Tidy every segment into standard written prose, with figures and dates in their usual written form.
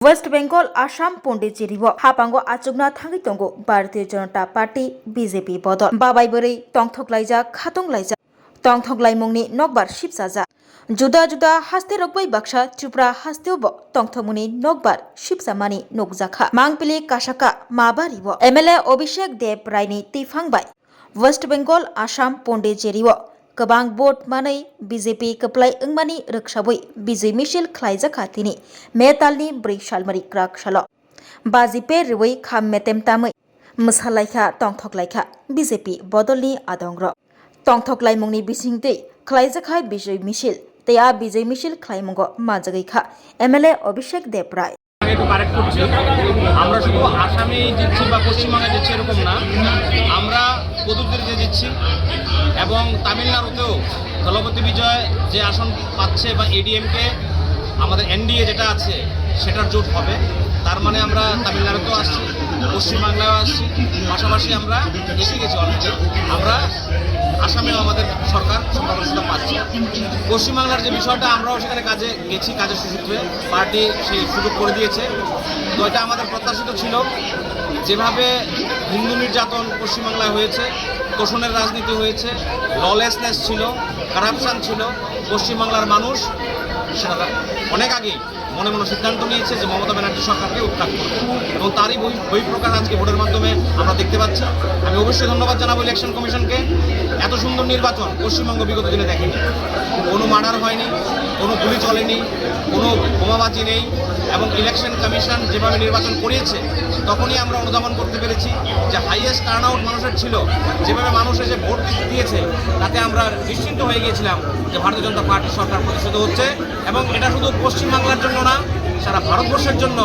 Waste Bengal Assam Pondicherry हापांगो आचुकना थांगै दंगो Bharatiya Janata party BJP बदल बाबाय बोरै तंथकलायजा खातंलायजा तंथकलायमुंनि नकबार शिबसाजा जुदा जुदा हास्ते रकबै बाक्सा त्रिपुरा हास्तेव तंथमुनि नकबार शिबसामानि नकजाखा मांगपिलि कासाका माबारिव एमएलए अभिषेक देव रायनि तिफांबाय वेस्ट बेंगल आसाम पन्डिचेरी गोबां भोट मानै बीजेपी कप्लाय ओंमानि रोखसाबै बिजय मिसिल ख्लायजाखाथिनि मेतालनि 4 सालमारि क्राकसाल बाजिपे रिवै खाम मेतेम तामै मोसालायखा तंथकलायखा बीजेपी बदलनि आदंग्र तंथकलायमुंनि बिसिंतै ख्लायजाखाय बिजय मिसिल तेया बिजय मिसिल ख्लायमुंग माजागैखा एमएलए अभिषेक देव राय একটু কারেক্ট করছি আমরা শুধু আসামে জিতছি বা পশ্চিমবঙ্গে জিতছি এরকম না আমরা পুদুচেরিতে জিতছি এবং তামিলনাড়ুতেও দলপতি বিজয় যে আসন পাচ্ছে বা এডিএমকে আমাদের এনডিএ যেটা আছে সেটার জোট হবে তার মানে আমরা তামিলনাড়ুতেও আসছি পশ্চিমবাংলায়ও আসছি পাশাপাশি আমরা এসে গেছি অলরেডি আমরা আসামেও আমাদের সরকার সংখ্যাগরিষ্ঠতা পাচ্ছে পশ্চিমবাংলার যে বিষয়টা আমরাও সেখানে কাজে গেছি কাজের সুসূত্রে পার্টি সেই সুযোগ করে দিয়েছে তো এটা আমাদের প্রত্যাশিত ছিল যেভাবে হিন্দু নির্যাতন পশ্চিমবাংলায় হয়েছে তোষণের রাজনীতি হয়েছে ললেসনেস ছিল কারাপশান ছিল পশ্চিমবাংলার মানুষ সেটা অনেক আগেই মনে মনে সিদ্ধান্ত নিয়েছে যে মমতা ব্যানার্জি সরকারকে উৎখাত করবে এবং তারই বহিঃপ্রকাশ আজকে ভোটের মাধ্যমে আমরা দেখতে পাচ্ছি আমি অবশ্যই ধন্যবাদ জানাবো ইলেকশন কমিশনকে এত সুন্দর নির্বাচন পশ্চিমবঙ্গ বিগত দিনে দেখেনি কোনো মার্ডার হয়নি কোনো গুলি চলেনি কোনো বোমাবাজি নেই এবং ইলেকশন কমিশন যেভাবে নির্বাচন করিয়েছে তখনই আমরা অনুধাবন করতে পেরেছি যে হাইয়েস্ট টার্ন আউট মানুষের ছিল যেভাবে মানুষ এসে ভোট দিয়েছে তাতে আমরা নিশ্চিন্ত হয়ে গিয়েছিলাম যে ভারতীয় জনতা পার্টি সরকার প্রতিষ্ঠিত হচ্ছে এবং এটা শুধু পশ্চিমবাংলার জন্য না সারা ভারতবর্ষের জন্য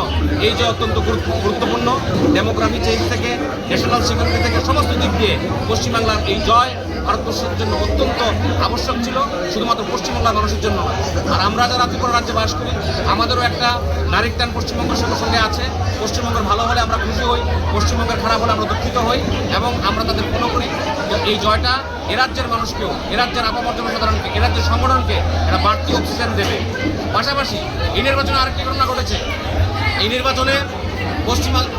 এই যে অত্যন্ত গুরুত্বপূর্ণ ডেমোগ্রাফি চেঞ্জ থেকে ন্যাশনাল সিকিউরিটি থেকে সমস্ত দিক দিয়ে পশ্চিমবাংলার এই জয় ভারতবর্ষের জন্য অত্যন্ত আবশ্যক ছিল শুধুমাত্র পশ্চিমবাংলার মানুষের জন্য না আর আমরা যারা ত্রিপুরা রাজ্যে বাস করি আমাদেরও একটা নারীর টান পশ্চিমবঙ্গের সঙ্গে আছে পশ্চিমবঙ্গের ভালো হলে আমরা খুশি হই পশ্চিমবঙ্গের খারাপ হলে আমরা দুঃখিত হই এবং আমরা তাদের ফলো করি তো এই জয়টা এ রাজ্যের মানুষকেও এ রাজ্যের আপামর জনসাধারণকে এ রাজ্যের সংগঠনকে একটা বাড়তি অক্সিজেন দেবে পাশাপাশি এই নির্বাচনে আরেকটি ঘটনা ঘটেছে এই নির্বাচনে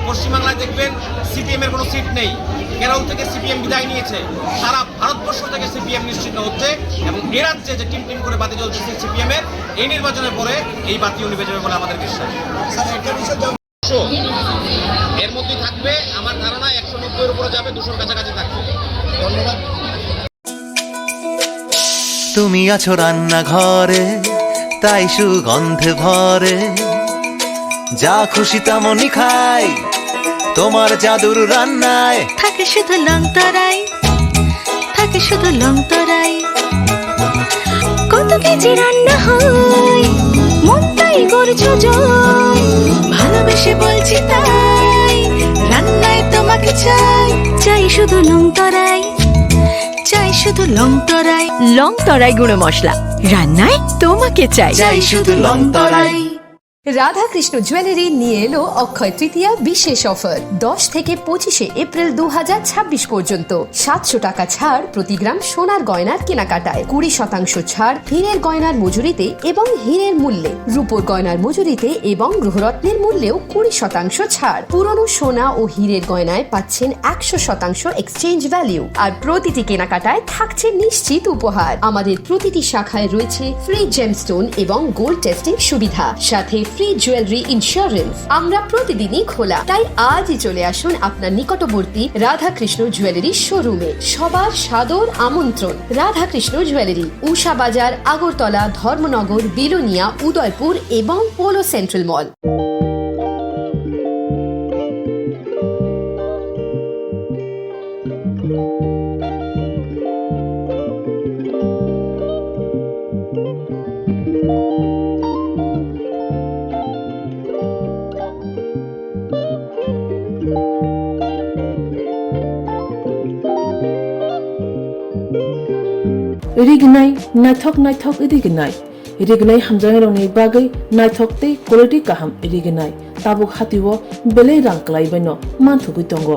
পশ্চিমবাংলায় দেখবেন সিপিএমের কোনো সিট নেই কেরল থেকে সিপিএম বিদায় নিয়েছে সারা ভারতবর্ষ থেকে সিপিএম নিশ্চিন্ন হচ্ছে এবং এ রাজ্যে যে টিম টিম করে বাতি চলছে সিপিএমের এই নির্বাচনের পরে এই বাতিও নিভে যাবে বলে আমাদের বিশ্বাস এর মধ্যেই থাকবে আমার ধারণা 190-এর উপরে যাবে 200-র কাছাকাছি থাকবে ধন্যবাদ তুমি আছো রান্নাঘরে তাই সুগন্ধে ভরে যা খুশি তেমনই খাই তোমার জাদুর রান্নায় থাকে শুধু লং তরাই থাকে শুধু লং তরাই কত কেজি রান্না হয় মন তাই করছো জয় ভালোবেসে বলছি তাই রান্নায় তোমাকে চাই চাই শুধু লং তরাই চাই শুধু লং তরাই গুঁড়ো মশলা রান্নায় তোমাকে চাই চাই শুধু লং তরাই। রাধাকৃষ্ণ জুয়েলারি নিয়ে এলো অক্ষয় তৃতীয়া বিশেষ অফার 10 থেকে 25 এপ্রিল 2026 পর্যন্ত 700 টাকা ছাড় প্রতি গ্রাম সোনার গয়নার কেনাকাটায় 20% ছাড় হীরের গয়নার মজুরিতে এবং হীরের মূল্যে রূপোর গয়নার মজুরিতে এবং গ্রহরত্নের মূল্যেও 20% ছাড় পুরনো সোনা ও হীরের গয়নায় পাচ্ছেন 100% এক্সচেঞ্জ ভ্যালু আর প্রতিটি কেনাকাটায় থাকছে নিশ্চিত উপহার আমাদের প্রতিটি শাখায় রয়েছে ফ্রি জেমস্টোন এবং গোল্ড টেস্টিং সুবিধা সাথে ফ্রি জুয়েলারি ইন্স্যুরেন্স আমরা প্রতিদিনই খোলা তাই আজই চলে আসুন আপনার নিকটবর্তী রাধাকৃষ্ণ জুয়েলারি শোরুমে সবার সাদর আমন্ত্রণ রাধাকৃষ্ণ জুয়েলারি উষা বাজার আগরতলা ধর্মনগর বিলোনিয়া উদয়পুর এবং পোলো সেন্ট্রাল মল रिगनाय नायथक रिगनाय हामजांनि बागै नायथकते क्वालिटी गाहाम रिगनाय ताबुक हातिव बेले रांक्लायबायनो मानथुगै दंग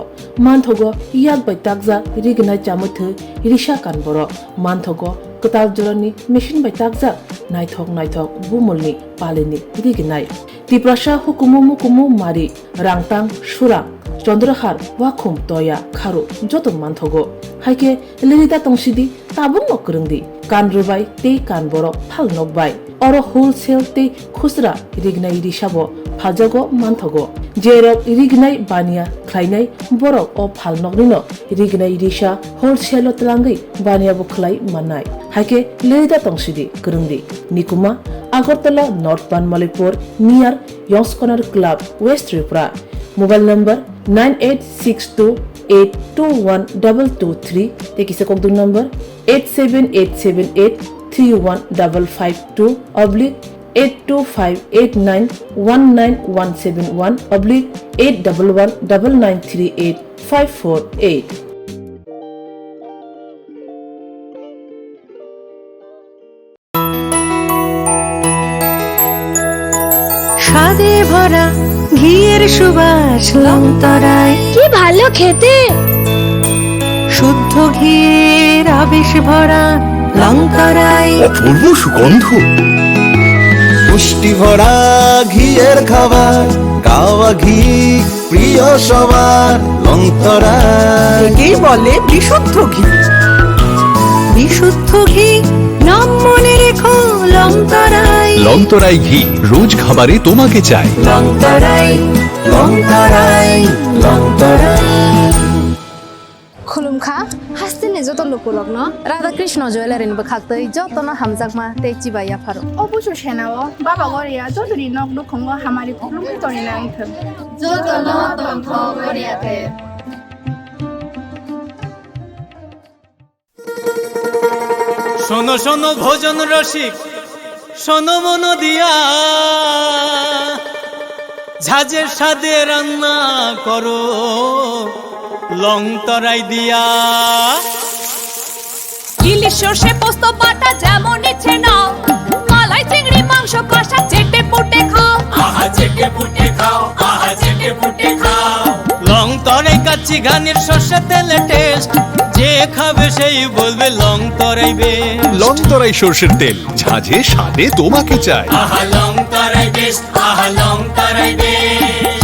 मानथगो याक बाय ताकजा रिगनाय जामथो रिसा कानबर मानथगो कताब जरानि मेशिन बाय ताकजा नायथक बुमलनि पालेनि रिगनाय তিপ্রাসা হুকুমু মুকুমু মারি রাংতাং সুরাং চন্দ্রহার ওয়াখুম তয়া খারু যত মানথগো হাইকে লিরিদা তংসিদি তাবুং নকরংদি কান রুবাই তে কান বরক ফাল নকবাই অর হোলসেল তে খুচরা রিগনাই রিসাবো ফালজাগো মানথগো जेरक रिगनाय बानिया ख्लायनाय बरक अ फालनगनिनो रिगनाय रिसा होलसेल तलांगै बानियाबो खलाय माननाय हाइके लेदा तंसिदि करंदि निकुमा Agartala North Panmalipur near Young's Corner Club West Tripura mobile number 9862821223 तेकिसे कोकदुं नंबर 87878831552 825891171/811993854 স্বাদে ভরা ঘিয়ের সুবাস লংতরায় কি ভালো খেতে, শুদ্ধ ঘিয়ের আবেশ ভরা লংতরায় অপূর্ব সুগন্ধ, পুষ্টি ভরা ঘিয়ের খাবার গাওয়া ঘি প্রিয় সবার লংতরায় একেই বলে বিশুদ্ধ ঘি। বিশুদ্ধ ঘি নাম মনে রেখো লংতরায় লংতরাই ঘি রোজ খাবারে তোমাকে চাই। লংতরায় লংতরায় লংতরায়। खुलुमखा हास्तिने जत लोकलग्न राधाकृष्ण ज्वेलारिनिबो खाक्तै जतन हामजाकमा तेची बाया फारो অবশ্য সেনাও বাবা গরিয়া যতরি নক দুখঙ্গ হামারি খুলুমি তরি না আইথম जतन तन्थ गरियाते শোনো শোনো ভোজন রসিক, শোনো মন দিয়া, ঝাঁঝের স্বাদে রান্না করো লংতরাই দিয়া। ইলিশ সর্ষে পোস্ত বাটা যেমন ইচ্ছে নাও, মালাই চিংড়ি মাংস কষা চেটে পুটে খাও, আহা চেটে পুটে খাও, আহা চেটে পুটে খাও। লংতরাই কাচ্চি ঘানির সর্ষে তেলে টেস্ট, যে খাবে সেই বলবে লংতরাই বেশ। লংতরাই সর্ষের তেল ঝাঁঝে স্বাদে তোমাকে চাই। আহা লংতরাই বেশ, আহা লংতরাই বেশ।